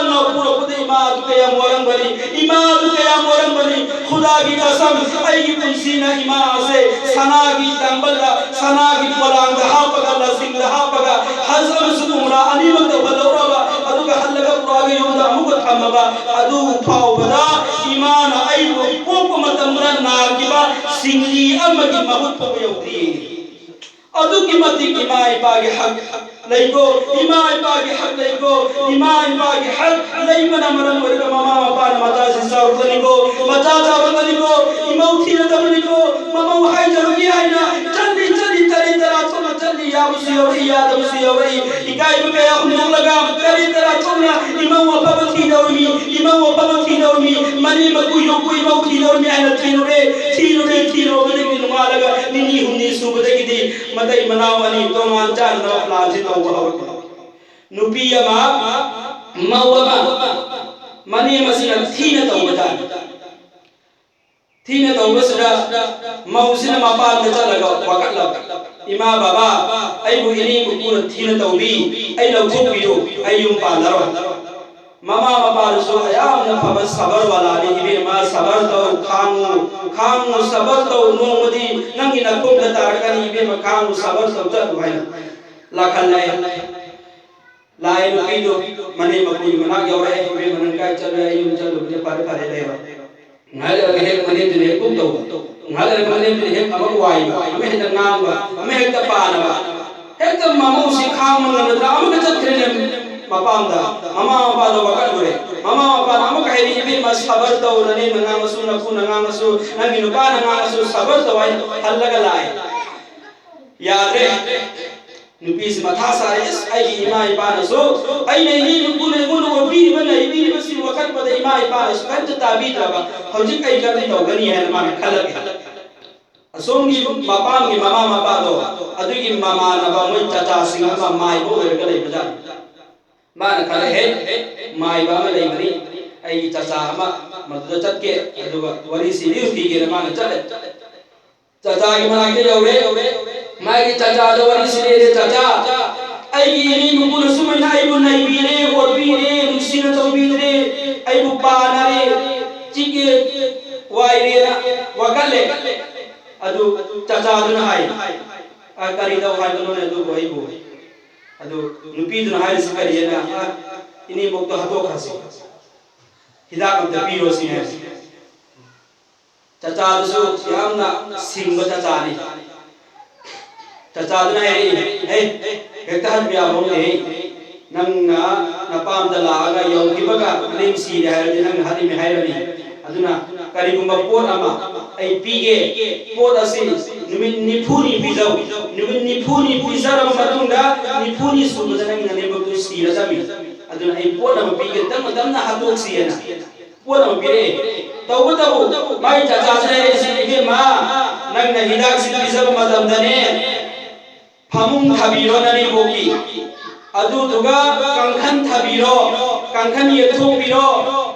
न पूरा खुद इमाद कया मोरन बनी खुदा की कसम आई की पुंसीना इमा से सनागी तंबला सनागी पलांग हापगा लसिंग हापगा हजम सुमरा अनिमत बलौरबा अदुगा हल्लगा पुरागे योदा मुक थमबा अदु फावबदा ईमान आई को मतमरा नागिबा सिंगली अमगी महुत पो यौदी अदुकी मतिक इमा इपागे हक लैको इमा इपागे हक लैको इमा इपागे हक लैमना मरम वरिक ममा मपान मता सिसार तनिको मता चाव तनिको इमौ थीना तनिको ममौ हाय जरुगी हायना चली चली तरी तरा चोना चली या मुसियवरी या मुसियवरी इकाई बके अपने लगा तरी तरा चोना इमौ अपब थीनौमी इमौ अपब थीनौमी मनी मकुयो कुइमौ थीनौमी आना थीनोरे बदे नुमा लगा निनी हुनी सुबदे गिदी मदई मनाव अनि तोमान चान न प्लान से तो हव नुपी अमा मौवा मनी मसिना थीना तो बता थीना तो बसरा मौसिना मपान में चलगा वकत लग इमा बाबा आई बुइनी बुकुर थीना तो भी आई लौथो पियो आई युम पालरो ममा मपारसो याम न फबस सबर वाला नि इबे मा सबर तो खांगु सबर तो नोमदी नंगी न कोम द तारकनी इबे मा खांगु सबर तो जत भाई लाखन लाए नुपीदो मने मकुई मना गौरे इबे मनन का चले युम चलो बे पारे पारे लेवा ngal ga hek mane de kum to ngal ga mane de hek amak wai ame hek ngam ba ame hek ta pa na ba hek ta mamu si kham man na am ga chat khre mapam da mama mapa do bakat gore mama mapa am ka heri be mas sabar to nane na masu na ku na masu na minu pa na masu sabar to wai hal laga lai yaad re nupis matha sare is ai ima ipa na so ai nei ni ku ne mu no bi ba nei bi ba si wakat ba da ima ipa na so kan ta bi ta ba hojik ai kar ni to gani hai na ma khalak asong gi mapam gi mama mapa do adu gi mama na ba moi chacha sing ma mai bo ga ga lai ba ja ma na kale he mai ba ma lai mari ai chacha ma mad chat ke adu wari si ni ki ge ma na chat chacha gi ma ke yaure mai gi chacha do wari si re chacha ai gi ni mu kun su mai nai bu nai bi re or bi re musin to bi re ai bu pa na re chike wai re na wakale adu chacha do na hai a kari do hai do ne do boi bo adu nupi do na hai si kari na ini bok to hato khasi hidak am pi ro si hai chacha do su yam na sing ba chacha ni chacha do na hey hekta hat bia bom ne nang na pam da la ga yau ki ba ga lim si da hai nang hadi me hai rani aduna kari gumba pot ama ai pige pot asi numin nipuni bijau numin nipuni bizara matung da nipuni sumu da nang ne bok to si la jami aduna ai pot ama pige tam na hatok si na pot ama pire tawu mai chacha se si ge ma nang na hidak si bizara matam da ne phamung thabiro nani boki adu duga kangkhan thabiro kangkhan yetho biro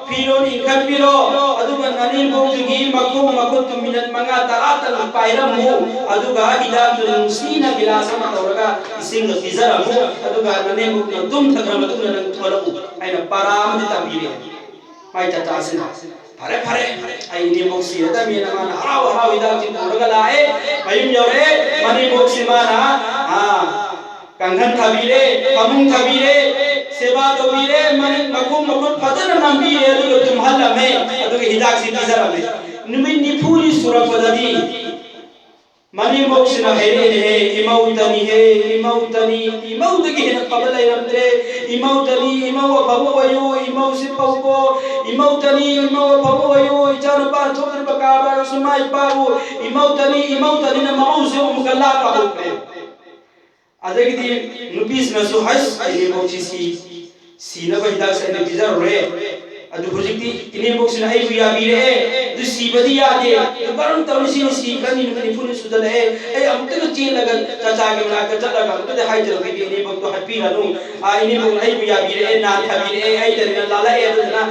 piron ingkhan biro adu ga nani boki makut minat manga taratan pairamu adu ga hidak dun sina gilasa ma tawraga ising bizaramu adu ga nani boki tum thakra matum nan tholaku aina param di tabire mai chacha sin pare ai ni boksi da mi na mana haraw hidak jin tholaga lae mayum yore mani boksi mana kanghan thabire pamung thabire seba tobire mani makum padana nambire adu tumhalla me adu hidak si bizara me numin nipuri surak badadi mani boksina he imautani dagi na qabala iramtre imau babu ayo imau sipawo imautani babu ayo ichana pa thokar bakaba sumai babu imautani na mau se umgalla ka hokre adagidi nupis na so has ini boksi si na ba hidak sa ne bizar re adu projecti ini boksi na ai biya bire du si badi ya de baron tawni si kan ni pun sudah le ai am te chi laga chacha ke na ka chala ka te hai jero ke ini bok to happy la nu ini bok ai biya bire na thabire ai te na lala e du na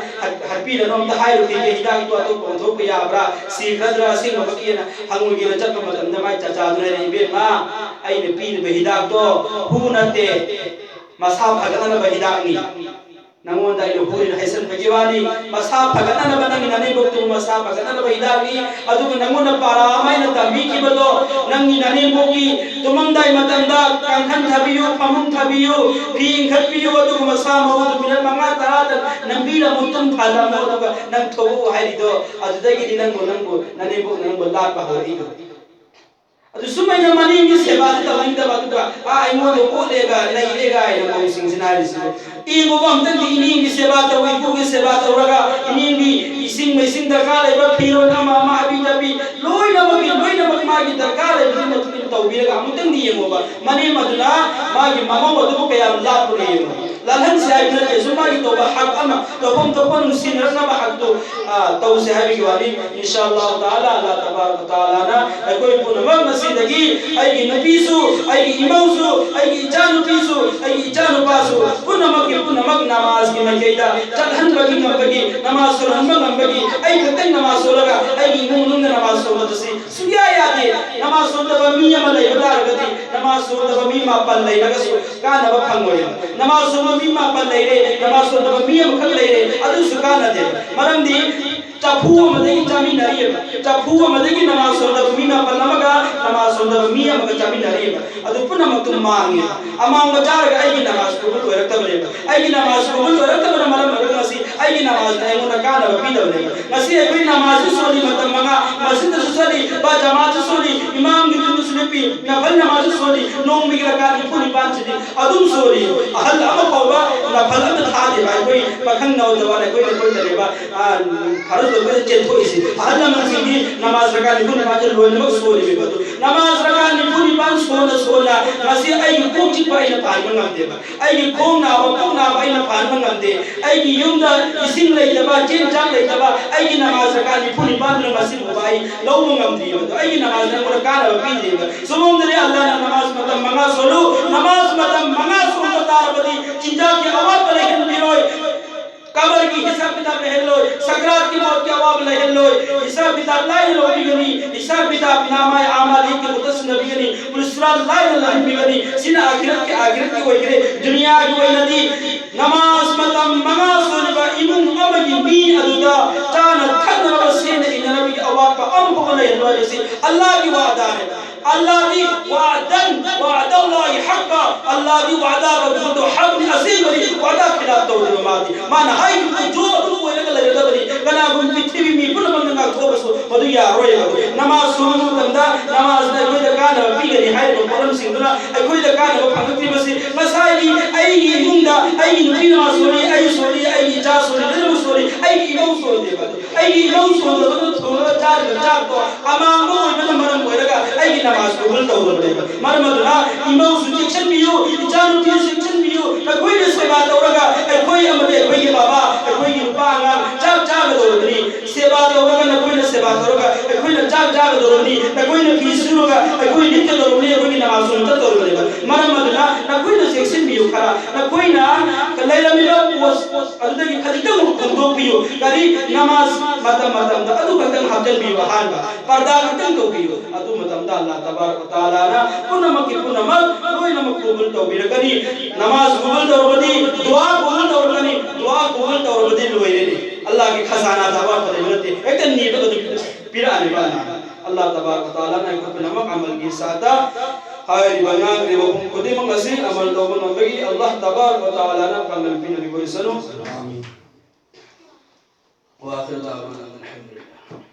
happy la nu ta hai ru ke hidak to to ko tho ya bra si khadra si ma ki na hangul gi na chat ma tam na mai chacha du ne be ma ai ne pi be hidak to hu na te masa bhagana na hidak ni nangon dai lo hurin haisen pagiwani masa phagana na banang nani boktu masa phagana na baidagi adu nangon na para mai na tambi ki bado nangi nani boki tumang dai matanda kangkhan thabiyo phamung thabiyo ring khapiyo adu masa mau minal manga tarata nambira mutum phala mo adu nang thobu hai do adu dai gi nango nani bok nango la pa hori do adu sumai na mani gi seba ta wang da ba ai mo do ko lega nai lega ai na mo sing sinari si ingo bam tan di ini seba ta wai ko seba ta uraga ini ising mai sing da ka le ba phiro na ma abi da bi loi na ma gi da ka le bi na tu tau bi ga mu tan di mo ba mani maduna ma gi mama mo du ka ya la pu ni lalan sai na ke suma gi to ba hak ama to pom to pon sin na ba hak to tau se habi gi wali insyaallah taala Allah tabaraka taala na koi pun ma masidagi ai gi nabi su ai gi imam su ai gi janu pisu ai gi janu pasu pun ma पुनमक नमाज की मकेदा चलहन बगी नबगी नमाज सुरहन बगी आई खतन नमाज सोलगा आई मुनुन नमाज सोलदसी सुया यादे नमाज सोलदब मिया मले बदार गति नमाज सोलदब मी मा पल ले लगसु का नब फंगोय नमाज सोलदब मी मा पल ले रे नमाज सोलदब मिया मखल ले रे अदु सुका न दे मरमदी चफू मदगी चामी नरिय चफू मदगी नमाज सोलदब मी मा पल नमगा नमाज सोलदब मिया मग चामी नरिय अदु पुनमक तुम मांगे अमांग बजार गा आई नमाज को तो रक्तबले आई नमाज को तो रक्तबले मरम मगसी आई नमाज ने मुना का न बिदबले ngasi ai namaज soli matam manga masjid soli ba jamaat soli imam gitu muslipi na bal namaज soli nong mi ka ni puni panchidi adum soli ahal ama pawa na bal ta thadi bai koi pakhang nau dawa koi tare ba farz do chen thoi si ahal ma si namaज ka ni puni panchidi lo ne soli be batu namaज ka ni puni pan sola ngasi ai ko chi pai na pan ngam de ba ai khong na ba na pan ngam de ai yum da ising lai da ba chen chang lai da ba ai namaज का नि पुनि बांद्र मसिन भाई लौ ngam di ba ai namaज na mura ka ba pi de ba sumong de Allah na namaज matam manga solu namaज matam manga solu tar badi चिंता के आवाज पर लेकिन बिरोय cover की हिसाब किताब ले लो सकरात की मौत के आवाज ले लो हिसाब किताब लाई लो बिगनी हिसाब किताब नामा आमाली के मुतस नबी गनी पुरस्रा लाई लो नबी गनी सिना आखिरत की कोई करे दुनिया की कोई नदी नमाज मतम मगा सुन बा इमुन अमगी बी अदुदा चान थन बसेन इन नबी की आवाज का अम को ले लो जैसे अल्लाह की वादा है अल्लाह की वादा अल्लाह हक्का अल्लाह की वादा का तो हक असीम बनी वादा खिलाफ तो मादी मान हाई जो तो कोई लगा लगा बनी कना गुन पृथ्वी में पुन बंद ना तो बस मधु या रोय नमाज सुनु तंदा नमाज ना कोई द कान पी गनी हाई को परम सिंधुना कोई द कान को फंगती बस मसाई आई मुंदा आई नुबी नमाज सोली आई जा सोली दम सोली आई इमो सोली आई इमो सोली तो चार तो अमांगो में मरम होएगा आई नमाज को बोल तो बोलेगा मरमदना इमो सुजेक्शन बियो जानु की सेक्शन बियो कोई ने सेवा तोरगा कोई अमदे कोई बाबा कोई रुपांगा चाप दोरनी सेवा तोरगा न कोई ने सेवा तोरगा कोई ने चाप दोरनी न कोई ने फीसुरगा कोई नित्य दोरनी कोई नमाज सुनता तोरगा मरमदना न कोई ने सेक्शन बियो खरा न कोई ना लैलमिला पोस अदगी खदिता को बियो करी नमाज मतम दा अदु कतम हजन बियो हानबा पर्दा कतम तो बियो अदु मतम दा अल्लाह तबारक ताला ना पुनमक कोई नमक कबूल तो बिरकनी नमाज कबूल तो बदी दुआ कबूल तो बदी दुआ कबूल तो बदी लोइरे ने अल्लाह के खजाना दावा पर मिलते एक नी पे पिरा ने बाना अल्लाह तबारक ताला ना को नमक अमल की सादा हाय बना रे वो खुद ही मंगसी अमल तो बनबगी अल्लाह तबारक ताला ना कलम पिन भी कोई सनो आमीन वा आखिर दावाना अल्हम्दुलिल्लाह